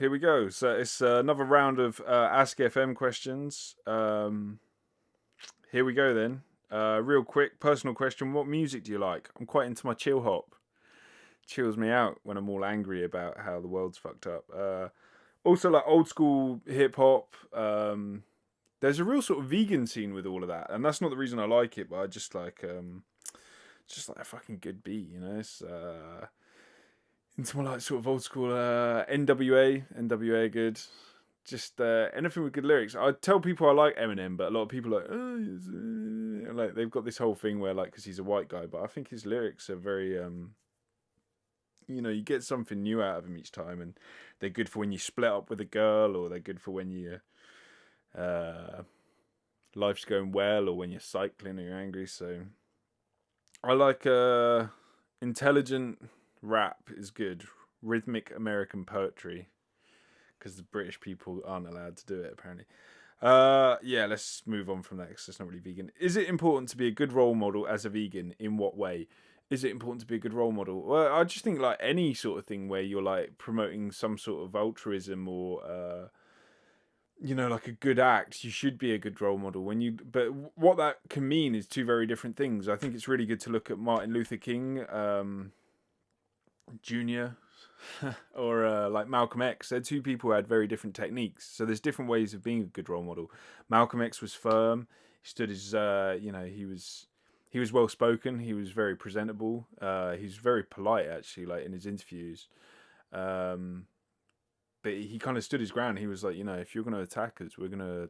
here we go. So it's another round of Ask FM questions. Here we go then. Real quick, personal question. What music do you like? I'm quite into my chill hop. Chills me out when I'm all angry about how the world's fucked up. Also, like old school hip hop. There's a real sort of vegan scene with all of that, and that's not the reason I like it, but I just like a fucking good beat, you know. It's into more like sort of old school NWA good. Just anything with good lyrics. I tell people I like Eminem, but a lot of people are like, like they've got this whole thing where like because he's a white guy, but I think his lyrics are very you get something new out of him each time, and they're good for when you split up with a girl, or they're good for when you life's going well, or when you're cycling or you're angry. So I like intelligent rap is good, rhythmic American poetry, because the British people aren't allowed to do it apparently. Yeah, let's move on from that because it's not really vegan. Is it important to be a good role model as a vegan? In what way? Is it important to be a good role model? Well, I just think like any sort of thing where you're like promoting some sort of altruism or like a good act, you should be a good role model. But what that can mean is two very different things. I think it's really good to look at Martin Luther King Jr. or like Malcolm X. They're two people who had very different techniques. So there's different ways of being a good role model. Malcolm X was firm. He stood his, he was well spoken. He was very presentable. He's very polite actually, like in his interviews. But he kind of stood his ground. He was like, if you're going to attack us, we're going to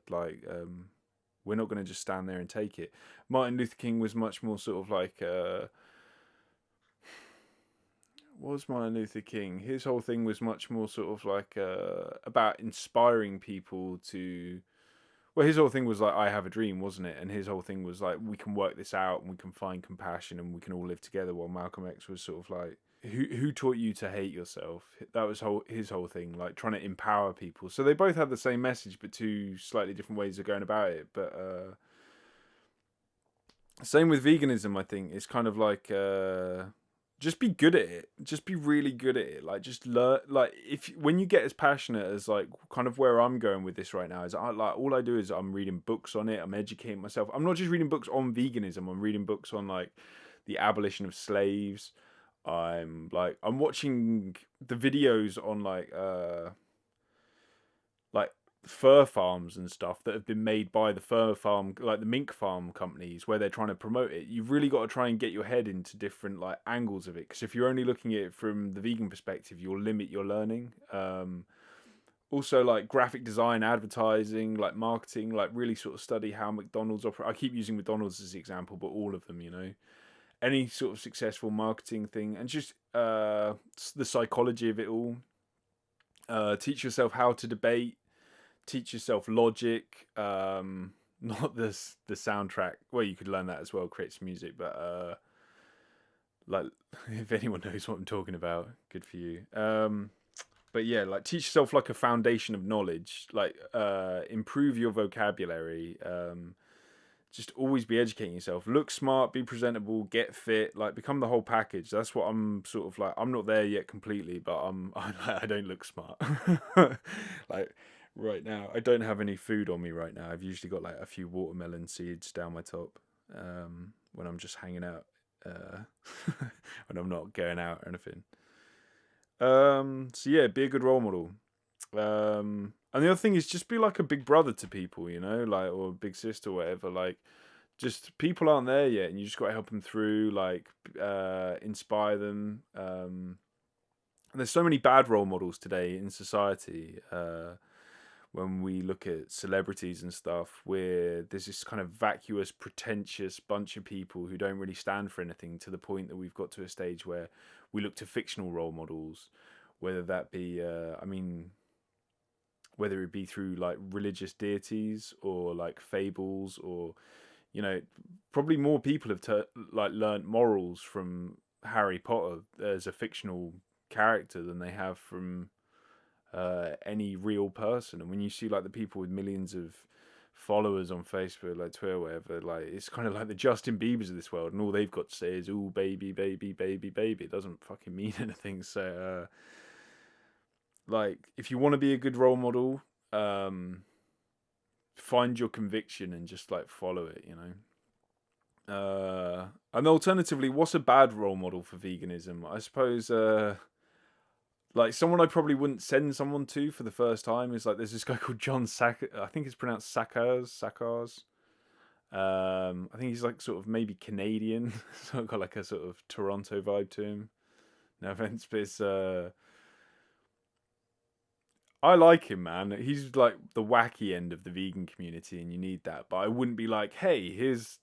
we're not going to just stand there and take it. Martin Luther King was much more sort of like. Was Martin Luther King? His whole thing was much more sort of like about inspiring people to. Well, his whole thing was like, I have a dream, wasn't it? And his whole thing was like, we can work this out and we can find compassion and we can all live together. While Malcolm X was sort of like, who taught you to hate yourself? That was his whole thing, like trying to empower people. So they both had the same message, but two slightly different ways of going about it. But same with veganism, I think. It's kind of like. Just be good at it. Just be really good at it. Like, just learn. Like, when you get as passionate as like kind of where I'm going with this right now is all I do is I'm reading books on it. I'm educating myself. I'm not just reading books on veganism. I'm reading books on like the abolition of slaves. I'm watching the videos on like fur farms and stuff that have been made by the fur farm, like the mink farm companies, where they're trying to promote it. You've really got to try and get your head into different like angles of it, because if you're only looking at it from the vegan perspective, you'll limit your learning. Also, like graphic design, advertising, like marketing, like really sort of study how McDonald's operate. I keep using McDonald's as the example, but all of them, any sort of successful marketing thing, and just the psychology of it all. Teach yourself how to debate. Teach yourself logic. Not the soundtrack. Well, you could learn that as well. Create some music, but like if anyone knows what I'm talking about, good for you. But yeah, like teach yourself like a foundation of knowledge. Like improve your vocabulary. Just always be educating yourself. Look smart, be presentable, get fit, like become the whole package. That's what I'm sort of like. I'm not there yet completely, but I don't look smart. Like right now, I don't have any food on me right now. I've usually got like a few watermelon seeds down my top when I'm just hanging out, when I'm not going out or anything. So yeah, be a good role model. And the other thing is just be like a big brother to people, like, or a big sister or whatever. Like, just people aren't there yet, and you just got to help them through, like, inspire them. There's so many bad role models today in society. When we look at celebrities and stuff, where there's this kind of vacuous, pretentious bunch of people who don't really stand for anything, to the point that we've got to a stage where we look to fictional role models, whether that be, whether it be through like religious deities or like fables, or probably more people have learned morals from Harry Potter as a fictional character than they have from any real person. And when you see like the people with millions of followers on Facebook, like Twitter, whatever, like it's kind of like the Justin Biebers of this world, and all they've got to say is "ooh, baby, baby, baby, baby." It doesn't fucking mean anything. So like, if you want to be a good role model, find your conviction and just like follow it, you know. And alternatively, what's a bad role model for veganism? I suppose, like someone I probably wouldn't send someone to for the first time is like there's this guy called John Sack. I think it's pronounced Sackars. I think he's like sort of maybe Canadian, so got like a sort of Toronto vibe to him. No offense, but it's I like him, man. He's like the wacky end of the vegan community, and you need that. But I wouldn't be like, hey, here's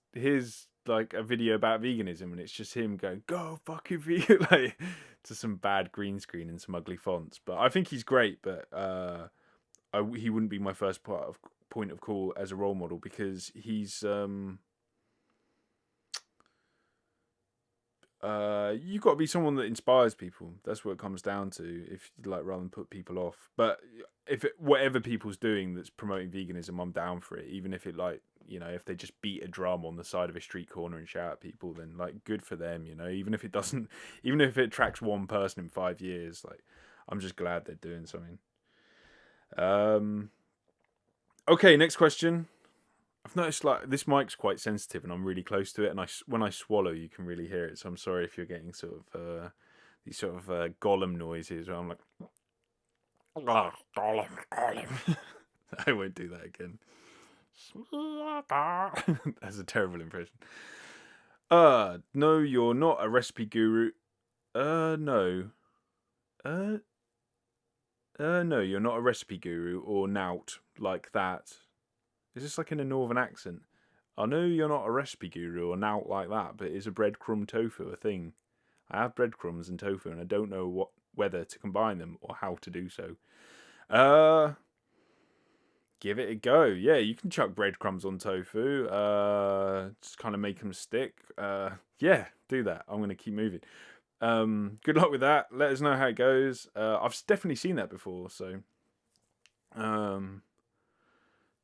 like a video about veganism, and it's just him going, "Go fuck your vegan," like to some bad green screen and some ugly fonts. But I think he's great. But he wouldn't be my first point of call as a role model because he's you got to be someone that inspires people. That's what it comes down to. If like rather than put people off, but if whatever people's doing that's promoting veganism, I'm down for it. Even if it like if they just beat a drum on the side of a street corner and shout at people, then like good for them. Even if it doesn't, even if it attracts one person in 5 years, like I'm just glad they're doing something. Okay, next question. I've noticed like this mic's quite sensitive and I'm really close to it, and when I swallow you can really hear it, so I'm sorry if you're getting sort of these sort of Gollum noises where I'm like Gollum. I won't do that again. That's a terrible impression. No, you're not a recipe guru. No. No, you're not a recipe guru or nout like that. Is this like in a northern accent? I know you're not a recipe guru or nout like that, but is a breadcrumb tofu a thing? I have breadcrumbs and tofu, and I don't know whether to combine them or how to do so. Give it a go. Yeah, you can chuck breadcrumbs on tofu. Just kind of make them stick. Yeah, do that. I'm gonna keep moving. Good luck with that. Let us know how it goes. I've definitely seen that before, so.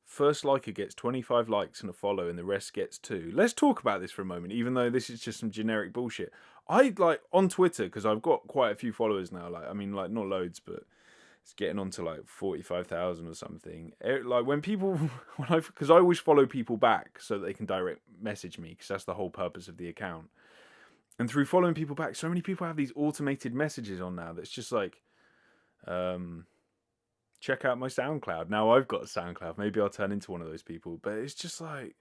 First liker gets 25 likes and a follow, and the rest gets 2. Let's talk about this for a moment, even though this is just some generic bullshit. I like on Twitter, because I've got quite a few followers now. Like, I mean, like not loads, but it's getting on to like 45,000 or something. Like when people, because I always follow people back so that they can direct message me, because that's the whole purpose of the account. And through following people back, so many people have these automated messages on now that's just like, check out my SoundCloud. Now I've got a SoundCloud. Maybe I'll turn into one of those people. But it's just like,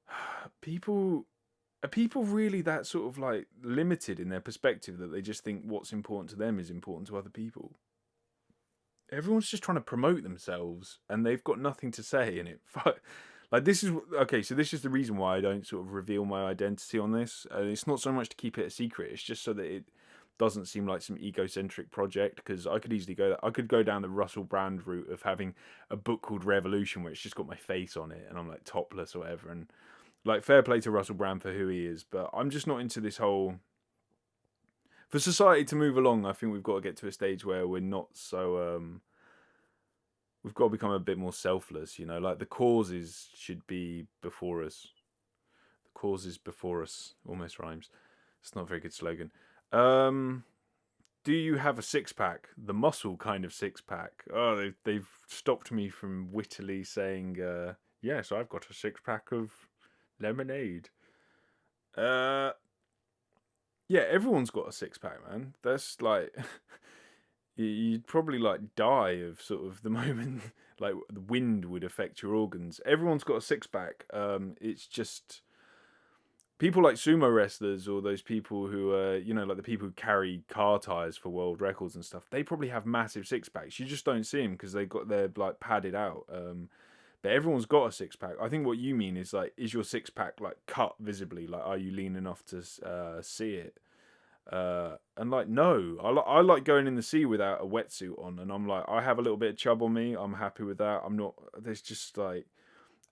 are people really that sort of like limited in their perspective that they just think what's important to them is important to other people? Everyone's just trying to promote themselves and they've got nothing to say in it. Like this is okay. So this is the reason why I don't sort of reveal my identity on this. It's not so much to keep it a secret. It's just so that it doesn't seem like some egocentric project, because I could easily go down the Russell Brand route of having a book called Revolution where it's just got my face on it and I'm like topless or whatever, and like fair play to Russell Brand for who he is, but I'm just not into this whole. For society to move along, I think we've got to get to a stage where we're not so we've got to become a bit more selfless, like the causes should be before us. The causes before us almost rhymes. It's not a very good slogan. Do you have a six-pack? The muscle kind of six-pack. Oh, they've stopped me from wittily saying, yes, I've got a six-pack of lemonade. Yeah, everyone's got a six-pack, man. That's like, you'd probably like die of sort of the moment, like the wind would affect your organs. Everyone's got a six-pack. It's just. People like sumo wrestlers or those people who like the people who carry car tires for world records and stuff, they probably have massive six packs. You just don't see them because they're like padded out. But everyone's got a six pack. I think what you mean is like, is your six pack like cut visibly? Like, are you lean enough to see it? And like, no, I like going in the sea without a wetsuit on, and I'm like, I have a little bit of chub on me. I'm happy with that. I'm not. There's just like.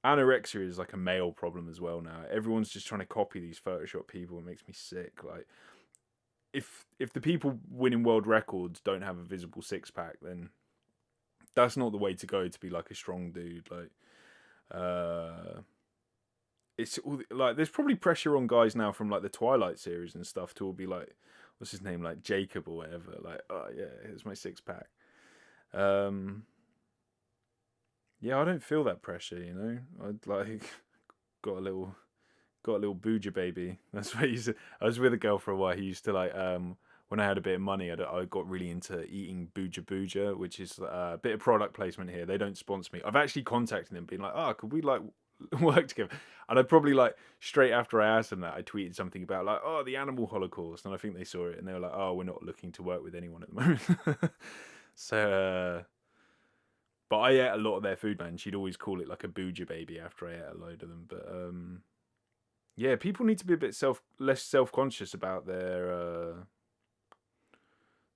Anorexia is like a male problem as well now. Everyone's just trying to copy these Photoshop people. It makes me sick. Like, if the people winning world records don't have a visible six pack, then that's not the way to go to be like a strong dude. Like, it's all, like there's probably pressure on guys now from like the Twilight series and stuff to all be like, what's his name, like Jacob or whatever. Like, oh yeah, here's my six pack. Um, yeah, I don't feel that pressure, you know. I like got a little got a little booger baby. That's what he said. I was with a girl for a while. He used to like when I had a bit of money, I got really into eating booger booger, which is a bit of product placement here. They don't sponsor me. I've actually contacted them, being like, oh, could we like work together? And I probably like straight after I asked them that, I tweeted something about like, oh, the animal holocaust, and I think they saw it and they were like, oh, we're not looking to work with anyone at the moment. So, but I ate a lot of their food, man. She'd always call it like a booger baby after I ate a load of them. But yeah, people need to be a bit less self conscious about their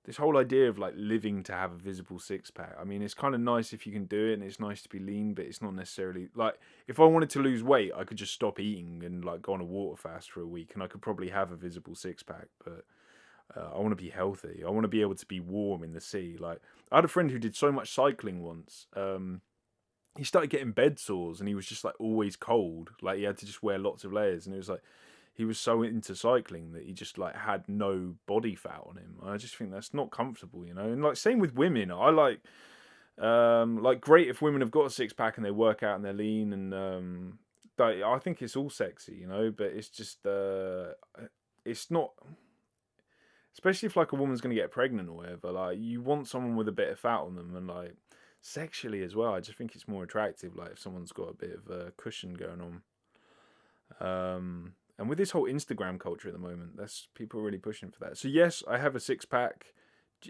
this whole idea of like living to have a visible six pack. I mean, it's kind of nice if you can do it, and it's nice to be lean, but it's not necessarily like if I wanted to lose weight, I could just stop eating and like go on a water fast for a week, and I could probably have a visible six pack. But I want to be healthy. I want to be able to be warm in the sea. Like I had a friend who did so much cycling once. He started getting bed sores, and he was just like always cold. Like he had to just wear lots of layers, and it was like he was so into cycling that he just like had no body fat on him. I just think that's not comfortable, you know. And like same with women, I like great if women have got a six pack and they work out and they're lean, and but I think it's all sexy, you know. But it's just it's not, especially if like a woman's gonna get pregnant or whatever. Like you want someone with a bit of fat on them, and like sexually as well. I just think it's more attractive, like if someone's got a bit of a cushion going on. And with this whole Instagram culture at the moment, that's people are really pushing for that. So yes, I have a six pack.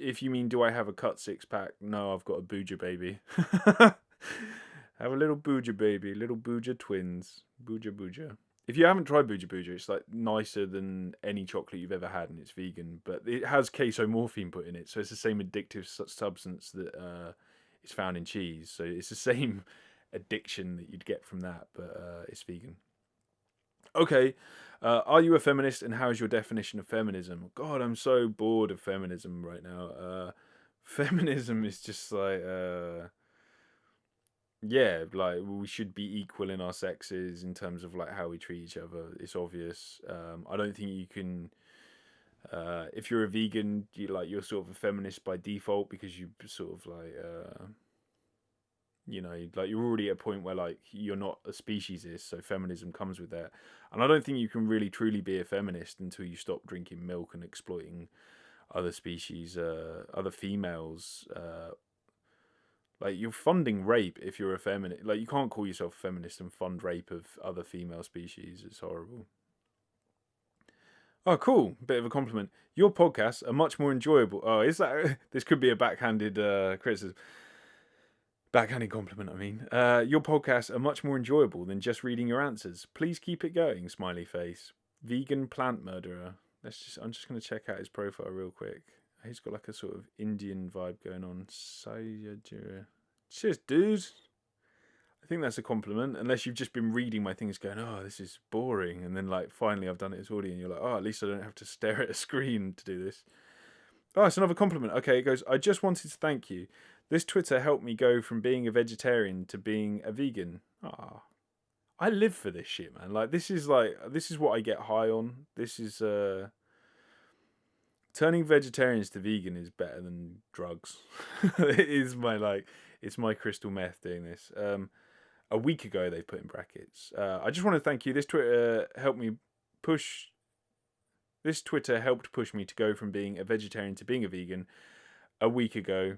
If you mean, do I have a cut six pack? No, I've got a booger baby. Have a little booger baby, little booger twins, booger booger. If you haven't tried booger booger, it's like nicer than any chocolate you've ever had, and it's vegan, but it has casomorphine put in it, so it's the same addictive substance that is found in cheese. So it's the same addiction that you'd get from that, but it's vegan. Okay, are you a feminist, and how is your definition of feminism? God, I'm so bored of feminism right now. Feminism is just like, yeah, like we should be equal in our sexes in terms of like how we treat each other. It's obvious. I don't think you can. If you're a vegan, you're sort of a feminist by default because you sort of like you know, like you're already at a point where like you're not a speciesist, so feminism comes with that. And I don't think you can really truly be a feminist until you stop drinking milk and exploiting other species, other females. Like you're funding rape if you're a feminist. Like you can't call yourself a feminist and fund rape of other female species. It's horrible. Oh, cool. Bit of a compliment. Your podcasts are much more enjoyable. Oh, is that? This could be a backhanded criticism. Backhanded compliment, I mean. Your podcasts are much more enjoyable than just reading your answers. Please keep it going, smiley face. Vegan plant murderer. I'm just going to check out his profile real quick. He's got like a sort of Indian vibe going on. Sayajira. Cheers, dude. I think that's a compliment, unless you've just been reading my things going, oh, this is boring. And then like finally I've done it as audio and you're like, oh, at least I don't have to stare at a screen to do this. Oh, it's another compliment. Okay, it goes, I just wanted to thank you. This Twitter helped me go from being a vegetarian to being a vegan. Ah, I live for this shit, man. Like this is what I get high on. This is turning vegetarians to vegan is better than drugs. It is it's my crystal meth doing this. A week ago they put in brackets. I just want to thank you. This Twitter helped push me to go from being a vegetarian to being a vegan a week ago.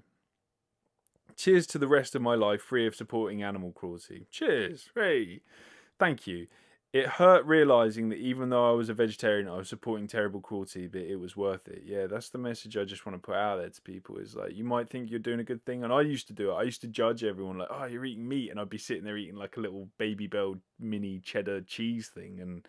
Cheers to the rest of my life free of supporting animal cruelty. Cheers. Hey. Thank you. It hurt realising that even though I was a vegetarian, I was supporting terrible cruelty, but it was worth it. Yeah, that's the message I just want to put out there to people is like, you might think you're doing a good thing. And I used to do it. I used to judge everyone like, oh, you're eating meat. And I'd be sitting there eating like a little Baby Bell mini cheddar cheese thing. And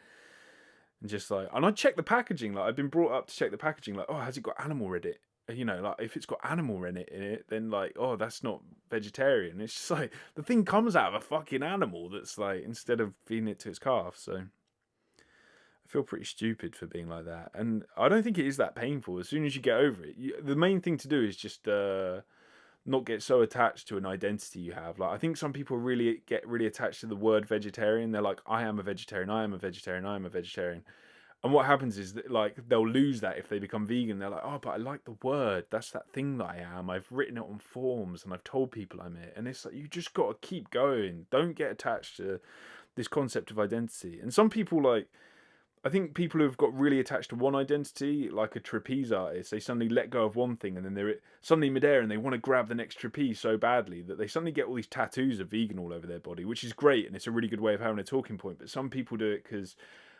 just like, and I check the packaging. Like, I've been brought up to check the packaging. Like, oh, has it got animal in it? You know, like if it's got animal in it, then like, oh, that's not vegetarian. It's just like the thing comes out of a fucking animal that's like instead of feeding it to its calf. So I feel pretty stupid for being like that, and I don't think it is that painful. As soon as you get over it, the main thing to do is just not get so attached to an identity you have. Like I think some people get really attached to the word vegetarian. They're like, I am a vegetarian. I am a vegetarian. I am a vegetarian. And what happens is that, like, they'll lose that if they become vegan. They're like, oh, but I like the word. That's that thing that I am. I've written it on forums and I've told people I'm it. And it's like, you just got to keep going. Don't get attached to this concept of identity. And some people, like, I think people who've got really attached to one identity, like a trapeze artist, they suddenly let go of one thing and then they're suddenly midair and they want to grab the next trapeze so badly that they suddenly get all these tattoos of vegan all over their body, which is great and it's a really good way of having a talking point. But some people do it because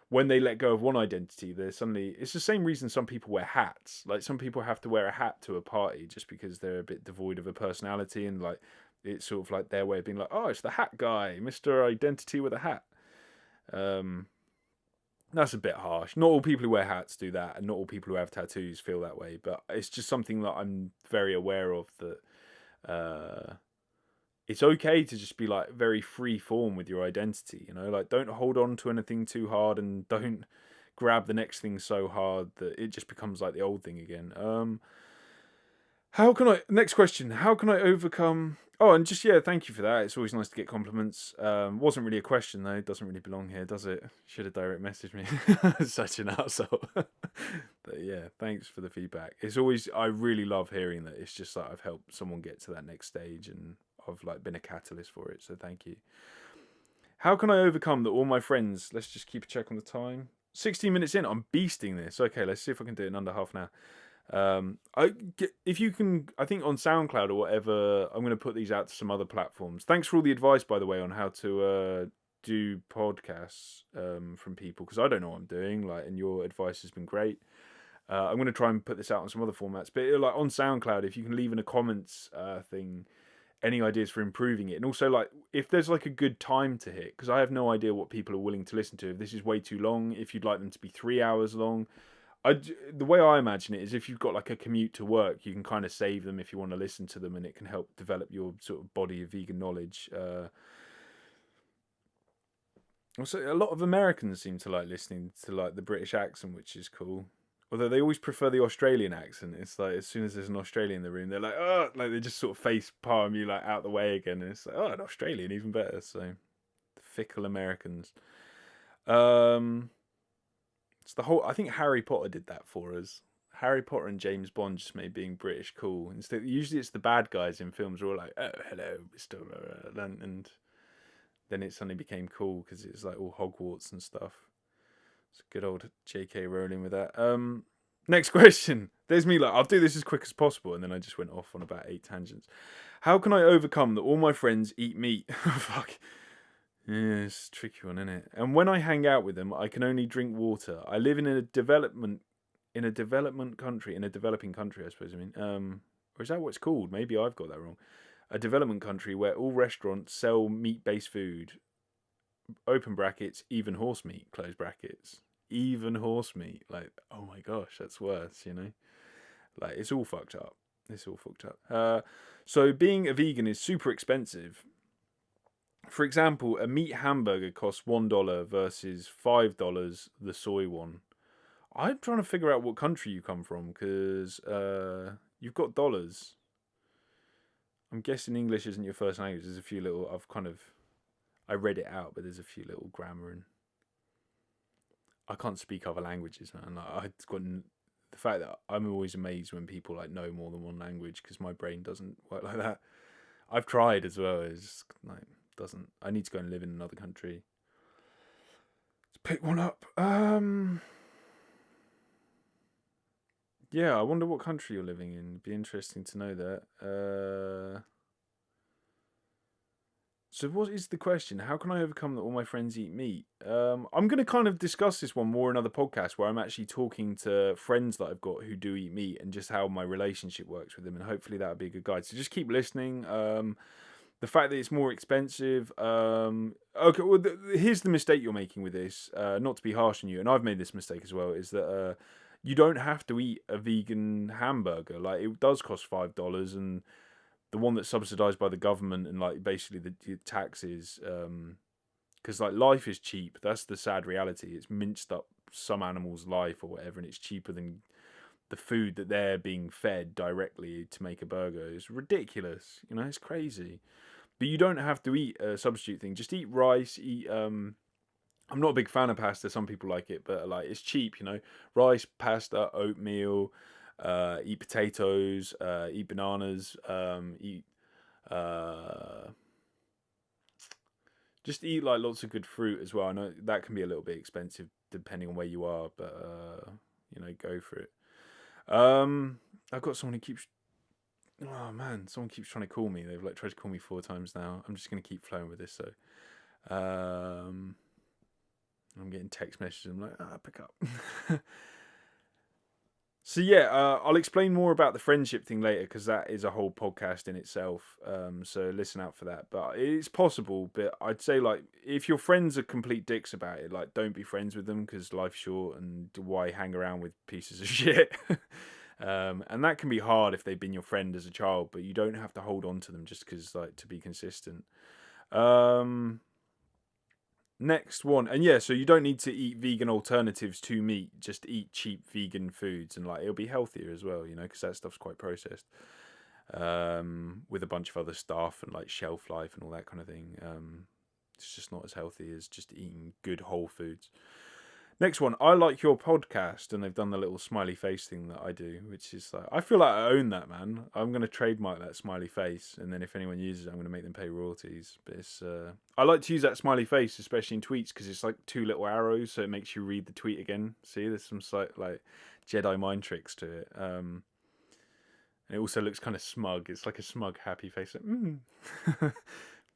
when they let go of one identity, they're suddenly... It's the same reason some people wear hats. Like, some people have to wear a hat to a party just because they're a bit devoid of a personality, and, like, it's sort of like their way of being like, oh, it's the hat guy, Mr. Identity with a hat. That's a bit harsh. Not all people who wear hats do that, and not all people who have tattoos feel that way, but it's just something that I'm very aware of, that it's okay to just be, like, very free form with your identity, you know? Like, don't hold on to anything too hard, and don't grab the next thing so hard that it just becomes like the old thing again. Next question, how can I overcome... Oh, and just, yeah, thank you for that. It's always nice to get compliments. Wasn't really a question, though. It doesn't really belong here, does it? Should have direct messaged me. Such an arsehole. But yeah, thanks for the feedback. It's always... I really love hearing that. It's just like I've helped someone get to that next stage, and I've, like, been a catalyst for it, so thank you. How can I overcome that all my friends... Let's just keep a check on the time. 16 minutes in, I'm beasting this. Okay, let's see if I can do it in under half an hour. If you can, I think on SoundCloud or whatever, I'm going to put these out to some other platforms. Thanks for all the advice, by the way, on how to do podcasts from people, because I don't know what I'm doing, like, and your advice has been great. I'm going to try and put this out on some other formats, but like on SoundCloud, if you can leave in a comments thing any ideas for improving it, and also, like, if there's, like, a good time to hit, because I have no idea what people are willing to listen to. If this is way too long, if you'd like them to be 3 hours long. The way I imagine it is, if you've got, like, a commute to work, you can kind of save them if you want to listen to them, and it can help develop your sort of body of vegan knowledge. Also, a lot of Americans seem to like listening to, like, the British accent, which is cool. Although they always prefer the Australian accent. It's like, as soon as there's an Australian in the room, they're like, oh, like, they just sort of face palm you, like, out the way again, and it's like, oh, an Australian, even better. So, the fickle Americans. It's the whole... I think Harry Potter did that for us. Harry Potter and James Bond just made being British cool. Instead, usually it's the bad guys in films who are all like, oh, hello, Mr. And then it suddenly became cool because it's like all Hogwarts and stuff. It's good old J.K. Rowling with that. Next question. There's me, like, I'll do this as quick as possible, and then I just went off on about 8 tangents. How can I overcome that all my friends eat meat? Fuck. Yeah, it's a tricky one, isn't it? And when I hang out with them, I can only drink water. I live in a developing country, I suppose. I mean, or is that what it's called? Maybe I've got that wrong. A development country where all restaurants sell meat-based food. Open brackets, even horse meat. Close brackets. Even horse meat. Like, oh my gosh, that's worse. You know, like, it's all fucked up. So being a vegan is super expensive. For example, a meat hamburger costs $1 versus $5 the soy one. I'm trying to figure out what country you come from, because you've got dollars. I'm guessing English isn't your first language. There's a few little... I read it out, but there's a few little grammar, and I can't speak other languages, man. Like, the fact that I'm always amazed when people, like, know more than one language, because my brain doesn't work like that. I've tried as well. It's just, like... doesn't... I need to go and live in another country. Let's pick one up. Yeah, I wonder what country you're living in. It'd be interesting to know that. So what is the question? How can I overcome that all my friends eat meat? I'm going to kind of discuss this one more in other podcasts, where I'm actually talking to friends that I've got who do eat meat, and just how my relationship works with them, and hopefully that'll be a good guide. So just keep listening. The fact that it's more expensive. Okay, well, here's the mistake you're making with this. Not to be harsh on you, and I've made this mistake as well, is that you don't have to eat a vegan hamburger. Like, it does cost $5, and the one that's subsidized by the government, and, like, basically the taxes, because, like, life is cheap. That's the sad reality. It's minced up some animal's life or whatever, and it's cheaper than the food that they're being fed directly to make a burger. It's ridiculous. You know, it's crazy. But you don't have to eat a substitute thing. Just eat rice, eat I'm not a big fan of pasta. Some people like it, but like it's cheap, you know. Rice, pasta, oatmeal, eat potatoes, eat bananas, eat uh, just eat like lots of good fruit as well. I know that can be a little bit expensive depending on where you are, but you know, go for it. I've got someone who keeps. Oh man, someone keeps trying to call me. They've like tried to call me 4 times now. I'm just gonna keep flowing with this. So, I'm getting text messages. I'm like, pick up. So yeah, I'll explain more about the friendship thing later because that is a whole podcast in itself. So listen out for that. But it's possible. But I'd say like if your friends are complete dicks about it, like don't be friends with them because life's short and why hang around with pieces of shit. And that can be hard if they've been your friend as a child, but you don't have to hold on to them just because like to be consistent. Next one, and yeah, so you don't need to eat vegan alternatives to meat. Just eat cheap vegan foods, and like it'll be healthier as well, you know, because that stuff's quite processed, with a bunch of other stuff and like shelf life and all that kind of thing. It's just not as healthy as just eating good whole foods. Next one, I like your podcast, and they've done the little smiley face thing that I do, which is like I feel like I own that, man. I'm gonna trademark that smiley face, and then if anyone uses it, I'm gonna make them pay royalties. But it's I like to use that smiley face, especially in tweets, because it's like 2 little arrows, so it makes you read the tweet again. See, there's some like Jedi mind tricks to it. And it also looks kind of smug. It's like a smug, happy face. Like,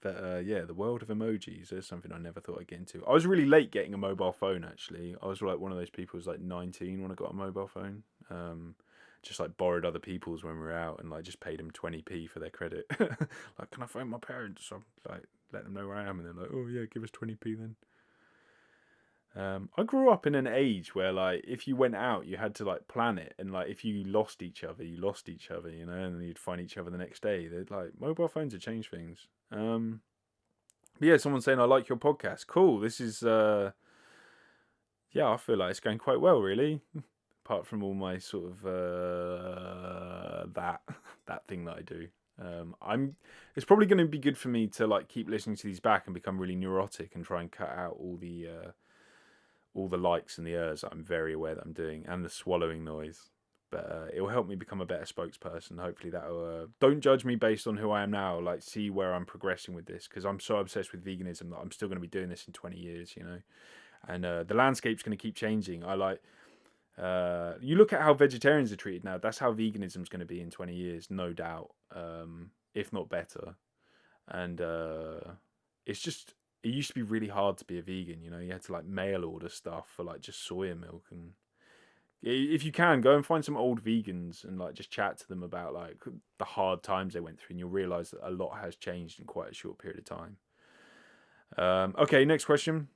But yeah, the world of emojis is something I never thought I'd get into. I was really late getting a mobile phone, actually. I was like one of those people who was like 19 when I got a mobile phone. Just like borrowed other people's when we were out and like just paid them 20p for their credit. Like, can I phone my parents? So I'm like, let them know where I am. And they're like, oh yeah, give us 20p then. I grew up in an age where like if you went out you had to like plan it, and like if you lost each other you lost each other, you know, and then you'd find each other the next day. They'd like mobile phones have changed things. But yeah, someone's saying I like your podcast. Cool. This is yeah, I feel like it's going quite well really. Apart from all my sort of that thing that I do. I'm it's probably going to be good for me to like keep listening to these back and become really neurotic and try and cut out all the likes and the ers that I'm very aware that I'm doing, and the swallowing noise. But it will help me become a better spokesperson. Hopefully that'll don't judge me based on who I am now. Like see where I'm progressing with this, because I'm so obsessed with veganism that I'm still going to be doing this in 20 years, you know. And the landscape's going to keep changing. I like you look at how vegetarians are treated now. That's how veganism's going to be in 20 years, no doubt, if not better. And it's just it used to be really hard to be a vegan. You know, you had to like mail order stuff for like just soya milk, and if you can go and find some old vegans and like just chat to them about like the hard times they went through, and you'll realize that a lot has changed in quite a short period of time. Okay, next question.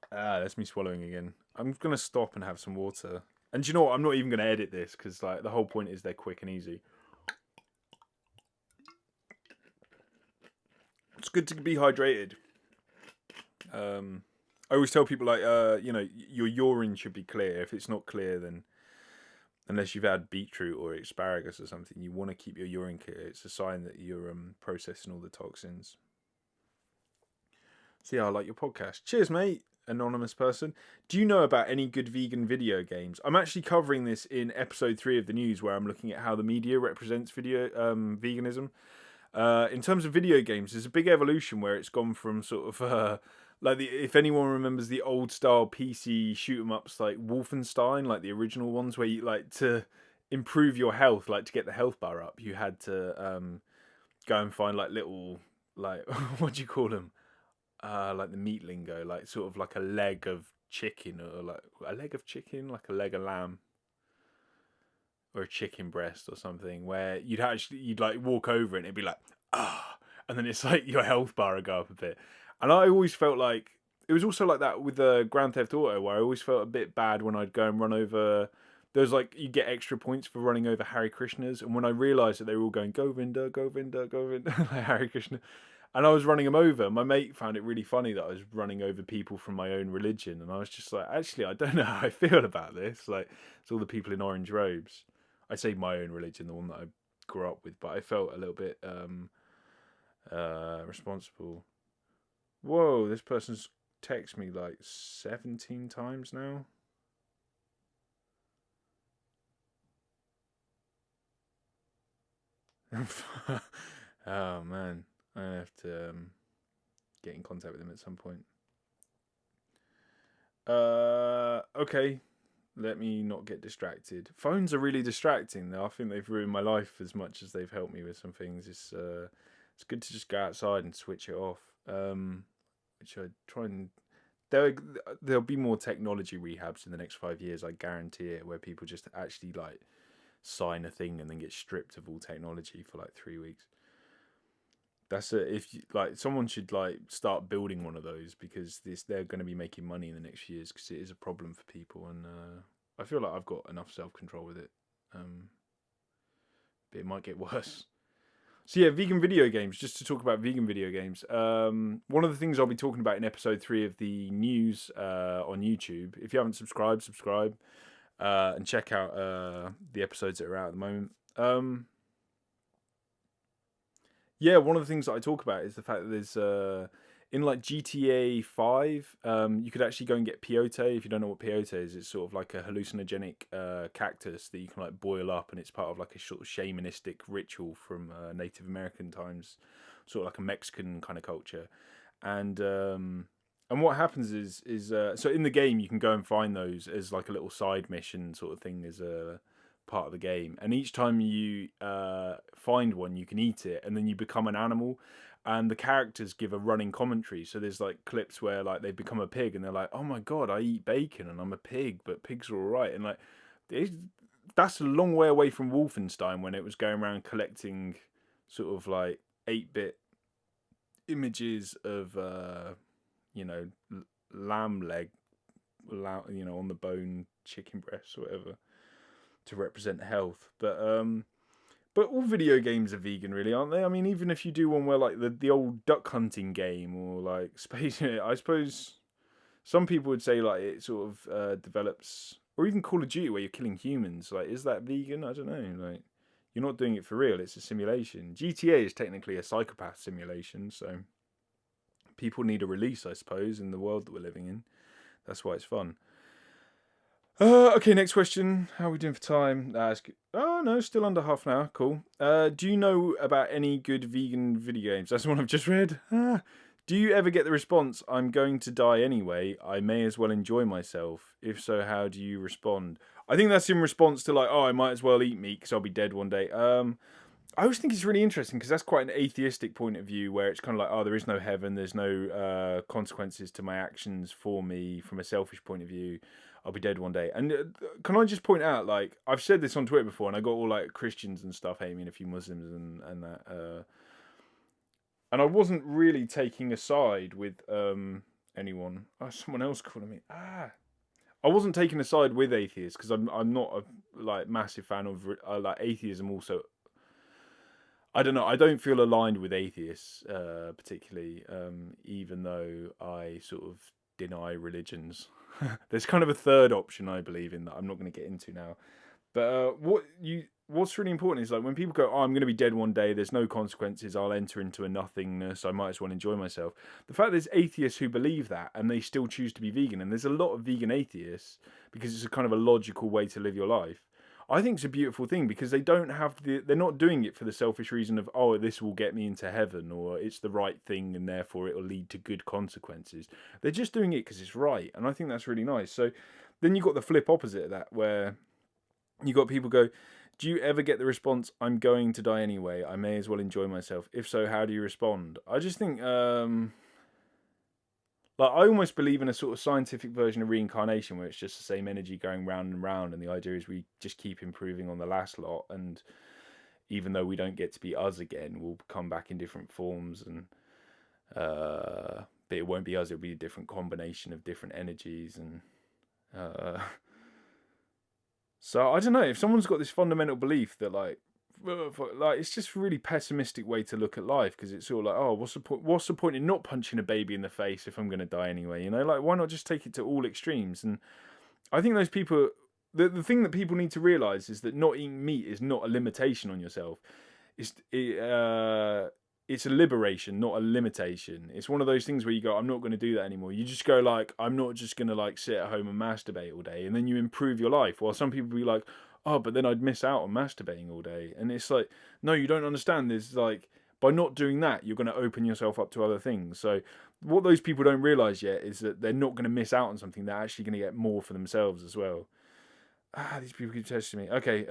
That's me swallowing again. I'm gonna stop and have some water. And do you know what? I'm not even gonna edit this because like the whole point is they're quick and easy. It's good to be hydrated. I always tell people like you know, your urine should be clear. If it's not clear, then unless you've had beetroot or asparagus or something, you want to keep your urine clear. It's a sign that you're processing all the toxins. So yeah, I like your podcast. Cheers, mate. Anonymous person. Do you know about any good vegan video games? I'm actually covering this in episode 3 of the news, where I'm looking at how the media represents veganism. In terms of video games, there's a big evolution where it's gone from sort of like if anyone remembers the old style PC shoot 'em ups like Wolfenstein, like the original ones, where you like to improve your health, like to get the health bar up, you had to go and find like little like what do you call them? Like the meat lingo, like sort of like a leg of chicken, or like a leg of chicken, like a leg of lamb, or a chicken breast or something, where you'd like walk over it and it'd be like and then it's like your health bar would go up a bit. And I always felt like it was also like that with the Grand Theft Auto, where I always felt a bit bad when I'd go and run over. There's like you get extra points for running over Hare Krishnas, and when I realised that they were all going Govinda, Govinda, Govinda, like Hare Krishna, and I was running them over, my mate found it really funny that I was running over people from my own religion, and I was just like, actually, I don't know how I feel about this. Like, it's all the people in orange robes. I say my own religion, the one that I grew up with, but I felt a little bit responsible. Whoa, this person's texted me like 17 times now. Oh man, I have to get in contact with him at some point. Okay, let me not get distracted. Phones are really distracting though. I think they've ruined my life as much as they've helped me with some things. It's good to just go outside and switch it off. Which I try and there'll be more technology rehabs in the next 5 years, I guarantee it, where people just actually like sign a thing and then get stripped of all technology for like 3 weeks. That's if you, like someone should like start building one of those, because they're going to be making money in the next few years, because it is a problem for people, and I feel like I've got enough self-control with it, but it might get worse. So yeah, vegan video games. Just to talk about vegan video games. One of the things I'll be talking about in episode 3 of the news on YouTube. If you haven't subscribed, subscribe and check out the episodes that are out at the moment. Yeah, one of the things that I talk about is the fact that there's in like GTA 5, you could actually go and get peyote. If you don't know what peyote is, it's sort of like a hallucinogenic cactus that you can like boil up, and it's part of like a sort of shamanistic ritual from Native American times, sort of like a Mexican kind of culture. And what happens is so in the game you can go and find those as like a little side mission sort of thing, as a part of the game, and each time you find one you can eat it, and then you become an animal, and the characters give a running commentary. So there's like clips where like they become a pig and they're like, oh my god, I eat bacon and I'm a pig, but pigs are all right. And like that's a long way away from Wolfenstein, when it was going around collecting sort of like 8-bit images of lamb leg, on the bone, chicken breasts or whatever, to represent health. But all video games are vegan, really, aren't they? I mean, even if you do one where like the old duck hunting game, or like space, I suppose some people would say like it sort of develops, or even Call of Duty where you're killing humans. Like, is that vegan? I don't know. Like, you're not doing it for real. It's a simulation. GTA is technically a psychopath simulation, so people need a release, I suppose, in the world that we're living in. That's why it's fun. Okay, next question. How are we doing for time? Oh, no, still under half an hour. Cool. Do you know about any good vegan video games? That's the one I've just read. Do you ever get the response, I'm going to die anyway, I may as well enjoy myself? If so, how do you respond? I think that's in response to like, oh, I might as well eat meat because I'll be dead one day. I always think it's really interesting, because that's quite an atheistic point of view, where it's kind of like, oh, there is no heaven, there's no consequences to my actions for me from a selfish point of view. I'll be dead one day. And can I just point out, like, I've said this on Twitter before, and I got all like Christians and stuff hating me, and a few Muslims and that. And I wasn't really taking a side with anyone. Oh, someone else calling me. I wasn't taking a side with atheists, because I'm not a like massive fan of like atheism. Also, I don't know. I don't feel aligned with atheists particularly, even though I sort of deny religions. There's kind of a third option I believe in that I'm not going to get into now. But what's really important is like when people go, oh, I'm going to be dead one day, there's no consequences, I'll enter into a nothingness, I might as well enjoy myself. The fact there's atheists who believe that and they still choose to be vegan, and there's a lot of vegan atheists because it's a kind of a logical way to live your life. I think it's a beautiful thing, because they're not doing it for the selfish reason of, oh, this will get me into heaven, or it's the right thing and therefore it will lead to good consequences. They're just doing it because it's right, and I think that's really nice. So then you've got the flip opposite of that, where you got people go, do you ever get the response, I'm going to die anyway, I may as well enjoy myself? If so, how do you respond? I just think like, I almost believe in a sort of scientific version of reincarnation, where it's just the same energy going round and round, and the idea is we just keep improving on the last lot, and even though we don't get to be us again, we'll come back in different forms, and but it won't be us, it'll be a different combination of different energies, and so I don't know, if someone's got this fundamental belief that like it's just a really pessimistic way to look at life, because it's all like, oh, what's the point in not punching a baby in the face if I'm going to die anyway, like, why not just take it to all extremes? And I think those people, the thing that people need to realize is that not eating meat is not a limitation on yourself. it's a liberation, not a limitation. It's one of those things where you go, I'm not going to do that anymore. You just go like, I'm not just going to like sit at home and masturbate all day, and then you improve your life. While some people be like, oh, but then I'd miss out on masturbating all day. And it's like, no, you don't understand. There's like, by not doing that, you're going to open yourself up to other things. So what those people don't realize yet is that they're not going to miss out on something. They're actually going to get more for themselves as well. These people keep testing me. Okay,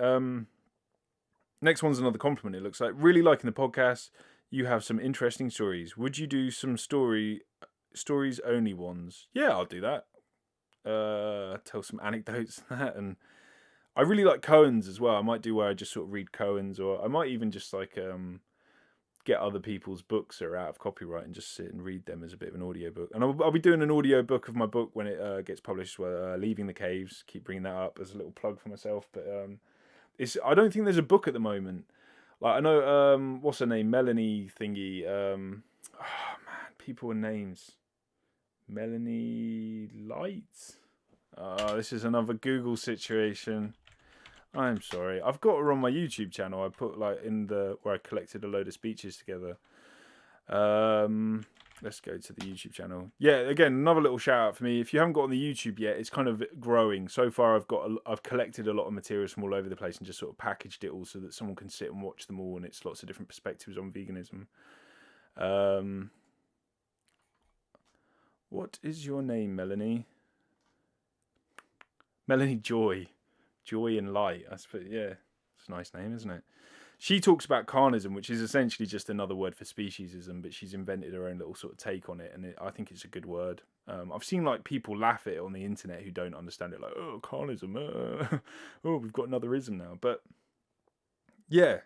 next one's another compliment, it looks like. Really liking the podcast. You have some interesting stories. Would you do some stories only ones? Yeah, I'll do that. Tell some anecdotes and that. And I really like koans as well. I might do where I just sort of read koans, or I might even just like get other people's books that are out of copyright and just sit and read them as a bit of an audiobook. And I'll be doing an audiobook of my book when it gets published, Leaving the Caves. Keep bringing that up as a little plug for myself. But I don't think there's a book at the moment. Like I know, what's her name? Melanie thingy. Oh man, people and names. Melanie Light. This is another Google situation. I'm sorry. I've got her on my YouTube channel. I put like where I collected a load of speeches together. Let's go to the YouTube channel. Yeah, again, another little shout out for me. If you haven't got on the YouTube yet, it's kind of growing. So far, I've collected a lot of materials from all over the place and just sort of packaged it all so that someone can sit and watch them all, and it's lots of different perspectives on veganism. What is your name, Melanie? Melanie Joy. Joy and Light. I suppose, yeah, it's a nice name, isn't it? She talks about carnism, which is essentially just another word for speciesism, but she's invented her own little sort of take on it, and I think it's a good word. I've seen like people laugh at it on the internet who don't understand it, like, oh, carnism, oh, we've got another ism now. But yeah,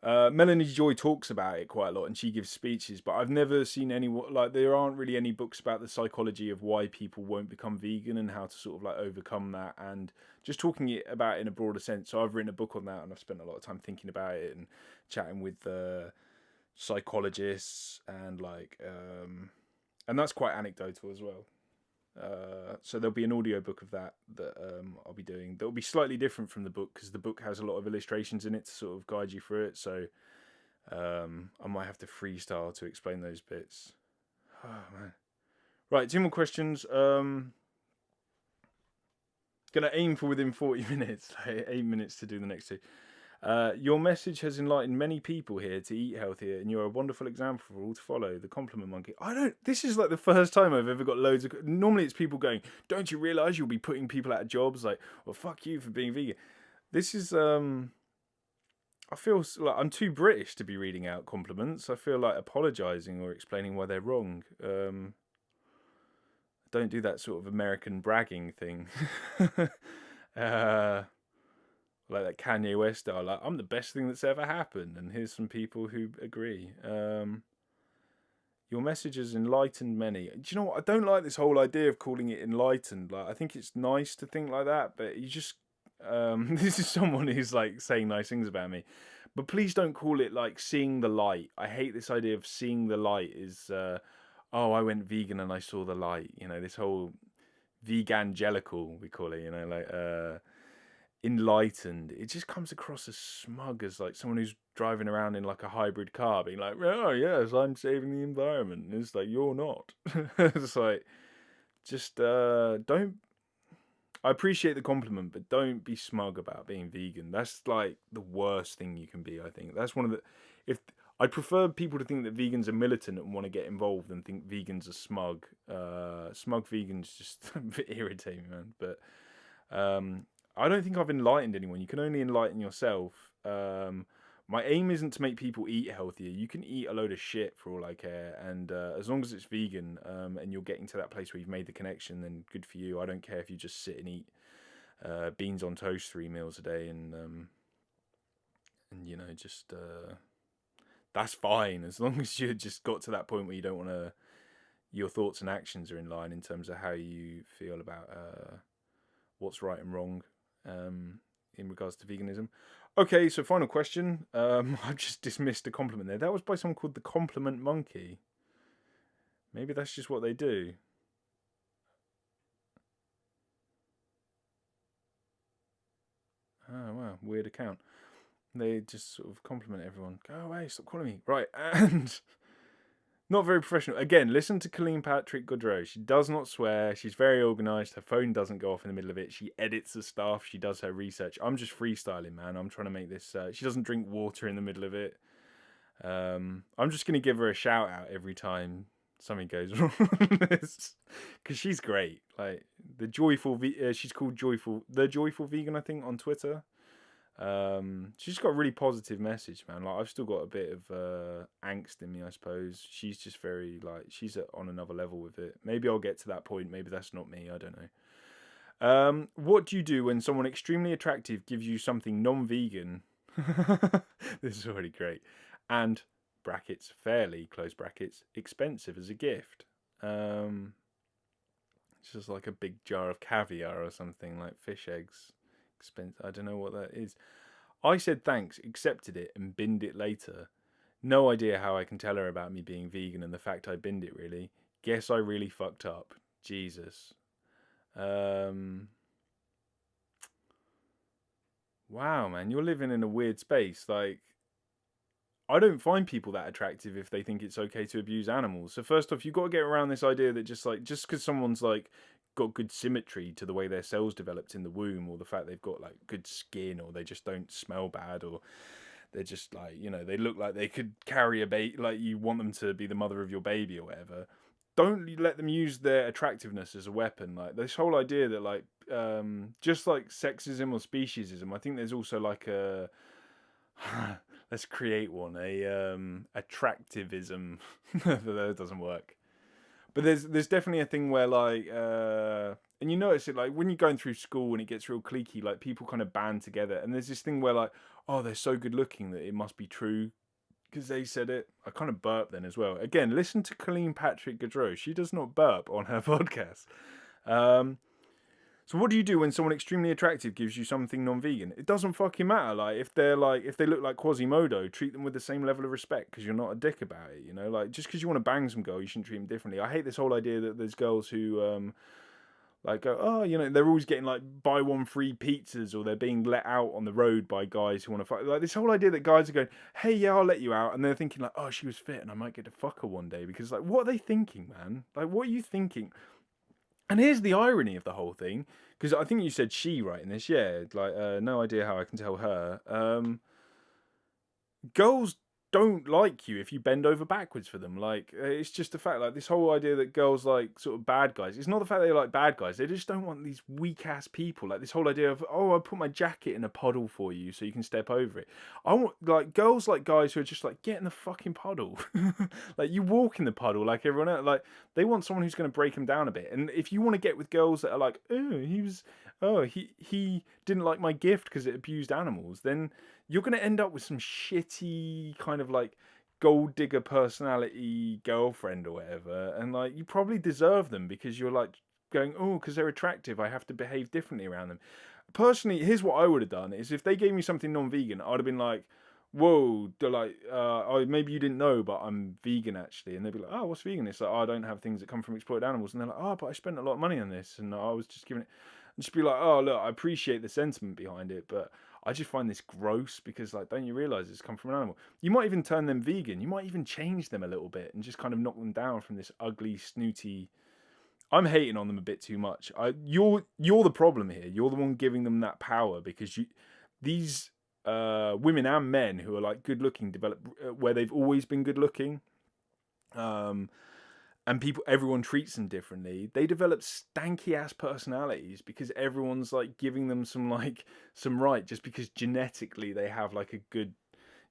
Melanie Joy talks about it quite a lot, and she gives speeches, but I've never seen anyone, like, there aren't really any books about the psychology of why people won't become vegan and how to sort of like overcome that, and just talking about it in a broader sense. So I've written a book on that, and I've spent a lot of time thinking about it and chatting with psychologists, and like, and that's quite anecdotal as well. So there'll be an audiobook of that I'll be doing. That'll be slightly different from the book because the book has a lot of illustrations in it to sort of guide you through it. So I might have to freestyle to explain those bits. Oh man. Right, 2 more questions. Gonna aim for within 40 minutes. 8 minutes to do the next 2. Your message has enlightened many people here to eat healthier, and you're a wonderful example for all to follow. The compliment monkey. This is like the first time I've ever got loads of. Normally it's people going, "Don't you realise you'll be putting people out of jobs?" Like, well, fuck you for being vegan. This is I feel like I'm too British to be reading out compliments. I feel like apologising or explaining why they're wrong. Don't do that sort of American bragging thing. Like that Kanye West style, like, I'm the best thing that's ever happened, and here's some people who agree. Your message has enlightened many. Do you know what? I don't like this whole idea of calling it enlightened. Like, I think it's nice to think like that, but you just this is someone who's like saying nice things about me, but please don't call it like seeing the light. I hate this idea of seeing the light is oh, I went vegan and I saw the light. You know, this whole vegangelical, we call it. You know, like enlightened. It just comes across as smug, as like someone who's driving around in like a hybrid car, being like, "Oh yes, I'm saving the environment." And it's like, you're not. It's like, just don't. I appreciate the compliment, but don't be smug about being vegan. That's like the worst thing you can be. I think that's one of the. If I prefer people to think that vegans are militant and want to get involved than think vegans are smug. Smug vegans just irritate me, man. But I don't think I've enlightened anyone. You can only enlighten yourself. My aim isn't to make people eat healthier. You can eat a load of shit for all I care, and as long as it's vegan, and you're getting to that place where you've made the connection, then good for you. I don't care if you just sit and eat beans on toast 3 meals a day, and you know, just that's fine as long as you just got to that point where you don't want to. Your thoughts and actions are in line in terms of how you feel about what's right and wrong in regards to veganism. Okay, so final question. I've just dismissed a compliment there. That was by someone called the Compliment Monkey. Maybe that's just what they do. Oh, wow, weird account. They just sort of compliment everyone. Go away, stop calling me. Right, and not very professional. Again, listen to Colleen Patrick-Godreau. She does not swear. She's very organised. Her phone doesn't go off in the middle of it. She edits the stuff. She does her research. I'm just freestyling, man. I'm trying to make this. She doesn't drink water in the middle of it. I'm just going to give her a shout out every time something goes wrong because she's great. Like the joyful, she's called the joyful vegan, I think, on Twitter. She's got a really positive message, man. Like I've still got a bit of angst in me, I suppose. She's just very like she's on another level with it. Maybe I'll get to that point. Maybe that's not me. I don't know. What do you do when someone extremely attractive gives you something non-vegan? This is already great. And brackets fairly close brackets expensive as a gift. It's just like a big jar of caviar or something, like fish eggs. I don't know what that is. I said thanks, accepted it, and binned it later. No idea how I can tell her about me being vegan and the fact I binned it, really. Guess I really fucked up. Jesus. Wow, man, you're living in a weird space. Like, I don't find people that attractive if they think it's okay to abuse animals. So first off, you've got to get around this idea that just because someone's like got good symmetry to the way their cells developed in the womb, or the fact they've got like good skin, or they just don't smell bad, or they're just like, you know, they look like they could carry a baby, like you want them to be the mother of your baby or whatever. Don't let them use their attractiveness as a weapon. Like this whole idea that like just like sexism or speciesism, I think there's also like a let's create one, a attractivism. That doesn't work. But there's definitely a thing where like and you notice it like when you're going through school and it gets real cliquey, like people kind of band together, and there's this thing where like, oh, they're so good looking that it must be true because they said it. I kind of burp then as well. Again, listen to Colleen Patrick-Godreau. She does not burp on her podcast. So what do you do when someone extremely attractive gives you something non-vegan? It doesn't fucking matter. Like if they look like Quasimodo, treat them with the same level of respect because you're not a dick about it. You know, like just because you want to bang some girl, you shouldn't treat them differently. I hate this whole idea that there's girls who like go, oh, you know, they're always getting like buy one free pizzas, or they're being let out on the road by guys who want to fight. Like this whole idea that guys are going, hey, yeah, I'll let you out, and they're thinking like, oh, she was fit and I might get to fuck her one day, because like, what are they thinking, man? Like, what are you thinking? And here's the irony of the whole thing, because I think you said she right in this, yeah, like no idea how I can tell her. Girls don't like you if you bend over backwards for them. Like it's just a fact. Like this whole idea that girls like sort of bad guys. It's not the fact they like bad guys. They just don't want these weak ass people. Like this whole idea of, oh, I put my jacket in a puddle for you so you can step over it. I want like girls like guys who are just like, get in the fucking puddle. Like you walk in the puddle like everyone else. Like they want someone who's going to break them down a bit. And if you want to get with girls that are like, he didn't like my gift because it abused animals, then you're going to end up with some shitty kind of like gold digger personality girlfriend or whatever. And like, you probably deserve them because you're like going, oh, because they're attractive, I have to behave differently around them. Personally, here's what I would have done is if they gave me something non-vegan, I'd have been like, whoa, they're like, oh, maybe you didn't know, but I'm vegan actually. And they'd be like, oh, what's vegan? It's like, oh, I don't have things that come from exploited animals. And they're like, oh, but I spent a lot of money on this and I was just giving it. And just be like, oh, look, I appreciate the sentiment behind it, but I just find this gross because, like, don't you realise it's come from an animal? You might even turn them vegan. You might even change them a little bit and just kind of knock them down from this ugly, snooty. I'm hating on them a bit too much. You're the problem here. You're the one giving them that power because these women and men who are like good looking develop where they've always been good looking. And everyone treats them differently. They develop stanky ass personalities because everyone's like giving them some right just because genetically they have like a good,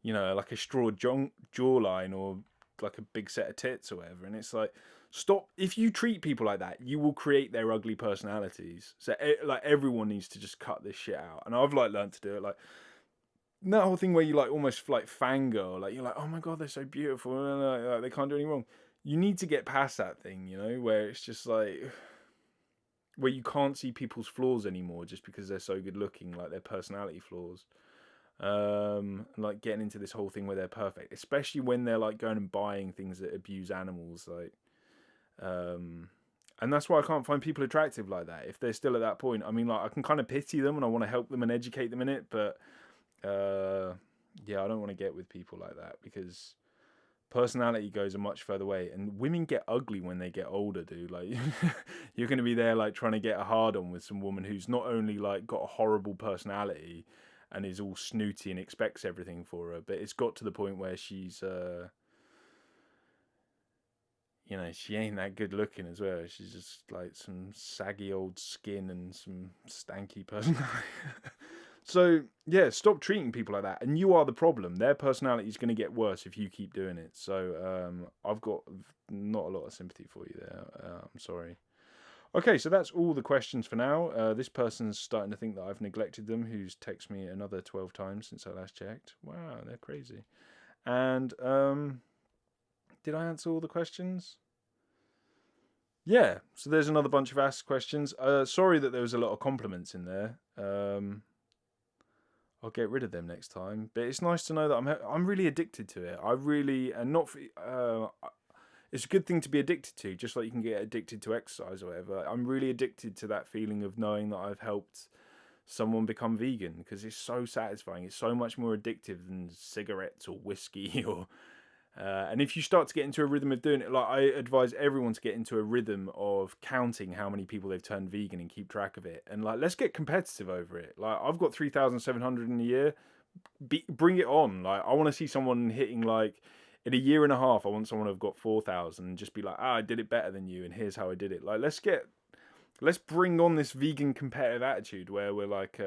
you know, like a straw jawline or like a big set of tits or whatever. And it's like, stop. If you treat people like that, you will create their ugly personalities. So like everyone needs to just cut this shit out. And I've like learned to do it. Like that whole thing where you like almost like fangirl, like you're like, oh my god, they're so beautiful, like, they can't do any wrong. You need to get past that thing, you know, where it's just like, where you can't see people's flaws anymore just because they're so good looking, like their personality flaws. Like getting into this whole thing where they're perfect, especially when they're like going and buying things that abuse animals, like, and that's why I can't find people attractive like that. If they're still at that point, I mean, like I can kind of pity them and I want to help them and educate them in it, but yeah, I don't want to get with people like that, because personality goes a much further way, and women get ugly when they get older, dude. Like, you're going to be there like trying to get a hard on with some woman who's not only like got a horrible personality and is all snooty and expects everything for her, but it's got to the point where she's you know, she ain't that good looking as well. She's just like some saggy old skin and some stanky personality. So, yeah, stop treating people like that. And you are the problem. Their personality is going to get worse if you keep doing it. So, I've got not a lot of sympathy for you there. I'm sorry. Okay, so that's all the questions for now. This person's starting to think that I've neglected them, who's texted me another 12 times since I last checked. Wow, they're crazy. And, did I answer all the questions? Yeah, so there's another bunch of asked questions. Sorry that there was a lot of compliments in there. I'll get rid of them next time. But it's nice to know that I'm really addicted to it. I really, and not for, it's a good thing to be addicted to, just like you can get addicted to exercise or whatever. I'm really addicted to that feeling of knowing that I've helped someone become vegan, because it's so satisfying. It's so much more addictive than cigarettes or whiskey or and if you start to get into a rhythm of doing it, like, I advise everyone to get into a rhythm of counting how many people they've turned vegan and keep track of it. And like, let's get competitive over it. Like, I've got 3,700 in a year. Bring it on. Like, I want to see someone hitting, like, in a year and a half, I want someone who've got 4,000 and just be like, I did it better than you, and here's how I did it. Like, let's bring on this vegan competitive attitude where we're like,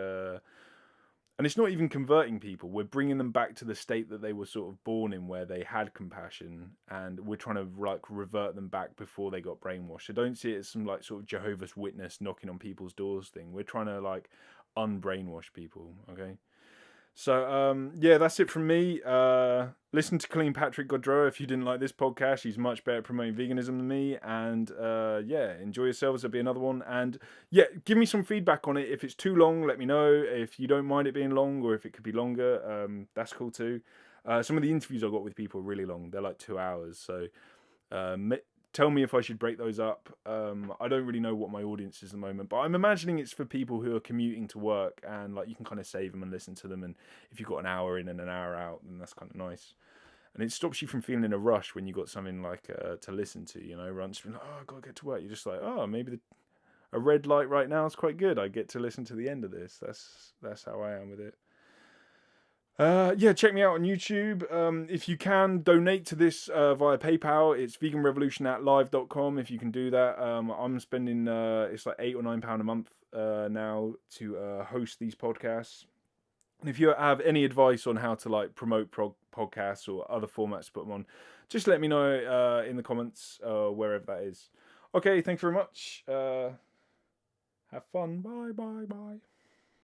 and it's not even converting people. We're bringing them back to the state that they were sort of born in, where they had compassion, and we're trying to like revert them back before they got brainwashed. So don't see it as some like sort of Jehovah's Witness knocking on people's doors thing. We're trying to like unbrainwash people. Okay. So yeah, that's it from me. Listen to Colleen Patrick-Godreau if you didn't like this podcast. She's much better at promoting veganism than me. And yeah, enjoy yourselves. There'll be another one. And yeah, give me some feedback on it. If it's too long, let me know. If you don't mind it being long, or if it could be longer, that's cool too. Some of the interviews I got with people are really long. They're like 2 hours. So tell me if I should break those up. I don't really know what my audience is at the moment, but I'm imagining it's for people who are commuting to work, and like you can kind of save them and listen to them. And if you've got an hour in and an hour out, then that's kind of nice. And it stops you from feeling in a rush when you got something like to listen to, you know, rather than just being like, oh, I gotta get to work. You're just like, oh, maybe a red light right now is quite good. I get to listen to the end of this. That's how I am with it. Yeah, check me out on YouTube. If you can, donate to this via PayPal. It's veganrevolution@live.com if you can do that. I'm spending it's like £8 or £9 a month now to host these podcasts. And if you have any advice on how to like promote podcasts or other formats to put them on, just let me know in the comments wherever that is. Okay, thanks very much. Have fun. Bye.